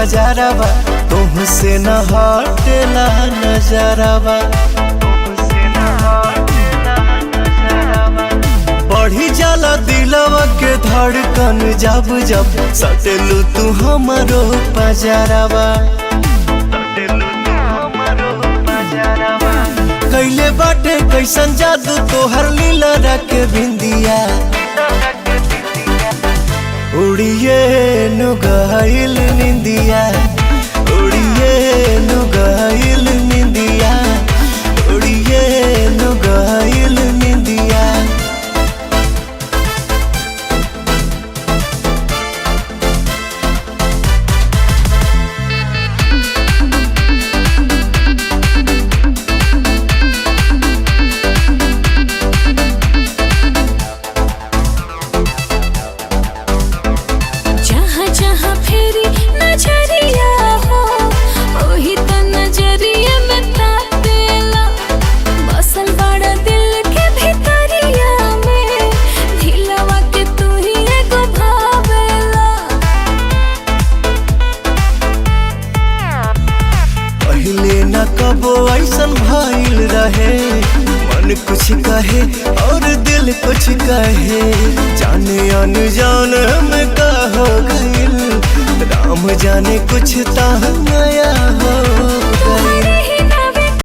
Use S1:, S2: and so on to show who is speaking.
S1: कजारावा, तुमसे न हटेला नजरावा। बढ़ी जाला दिलवा के धड़कन जब जब सटेलू तू हमारो पजारावा। कैले बाटे कैसन जादू तोहर लीला रख बिंदिया, उड़िए नु गइल निंदिया, उड़िए नु गइल निंदिया, उड़िए नु गइल निंदिया। न कबो ऐसन भइल रहे, मन कुछ कहे और दिल कुछ कहे, जाने अनजान में का हो गइल, राम जाने कुछ ता नया हो